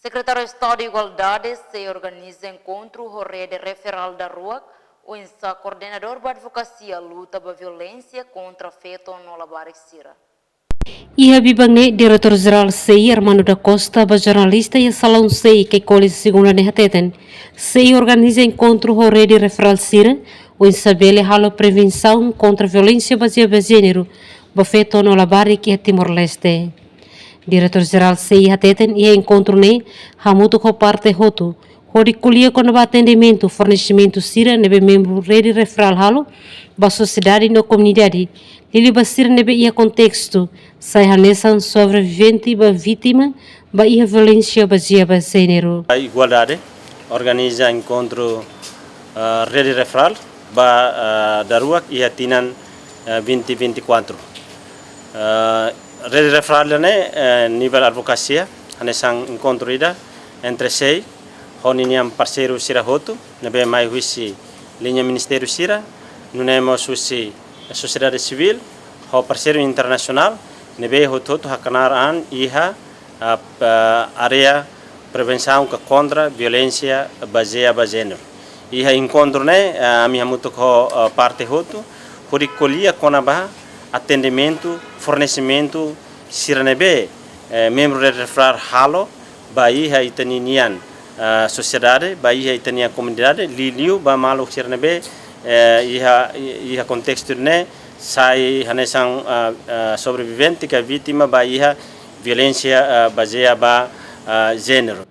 Secretário de Estado de Igualdade se organiza encontro com rede referral da rua, o coordenador da advocacia luta para a violência contra feto no Labarixira. E a Bibangue, diretor-geral SEI, Armando da Costa, a jornalista e a salão SEI, que colhe segunda nehateten. SEI organiza encontro com rede referral Sira, o sabele halo prevenção contra a violência baseada em gênero, feto no Labarix e Timor-Leste. Diretor-geral SEI hateten e encontro ne hamuto com parte roto. Horiculia com o atendimento, fornecimento Sira, nebe membro rede referral halo, ba sociedade no comunidade. Ele basir nebe ia contexto, sai hanesan sobrevivente ba vítima, ba ia violência baseada em gênero. A Igualdade organiza encontro rede referral da rua e a Tinan 2024. Rede referral é nível advocacia, hanesan encontro ida entre SEI, honiniam parceiro Sira Hoto, nebe mai huisi linha Ministério Sira, nunemos huisi a sociedade civil, o parceiro internacional, nebe hoto hakanar iha área prevenção contra violência baseada em gênero. Iha encontro né, a minha muito parte hoto, horicolia conaba atendimento, fornecimento Sira nebe membro de referral halo, baia itaninian sociedade, baia itania comunidade, liliu ba malu Sira nebe iha contexto né, sai hanesan sobrevivente que a vítima baia violência baseada em gênero.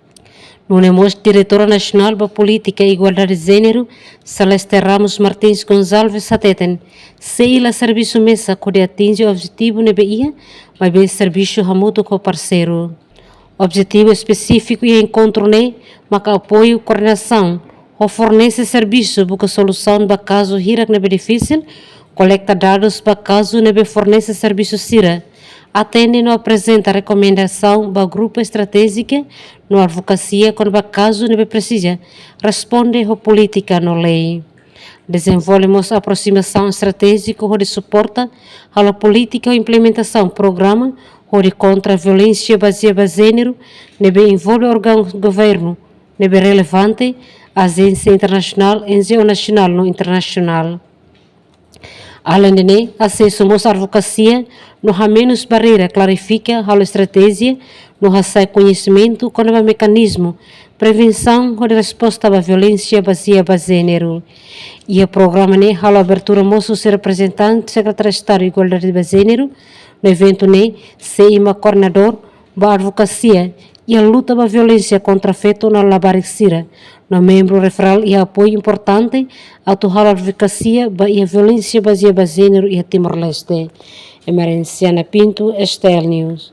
Nós, diretora nacional da Política e Igualdade de Gênero, Celeste Ramos Martins Gonçalves Sateten, sei a serviço mesa que atinge o objetivo NBI, mas bem serviço hamuto com o parceiro. Objetivo específico e encontro né, mas apoio e coordenação, ou fornece serviço busca solução para caso hirak nebe difícil, coleta dados para caso nebe fornece serviço Sira. Atende e apresenta recomendação para grupo estratégico no advocacia quando o caso não precisa, responde a política no lei. Desenvolvemos aproximação estratégica de suporte à política e implementação programa de contra a violência baseada em gênero, nebe envolve órgãos do governo, nebe relevante, agência internacional, NGO nacional no internacional. Além de acesso à advocacia, não há menos barreira, clarifica a estratégia, não há conhecimento com o mecanismo, prevenção e resposta à violência baseada em gênero. E o programa a abertura moço ser representante, secretário de Estado de Igualdade de Gênero, no evento sei uma coordenador da advocacia e a luta da violência contra feto na Labarixira, no membro referral e apoio importante a atuar a advocacia e a violência baseada em gênero e a Timor-Leste. Emerenciana Pinto, Estel News.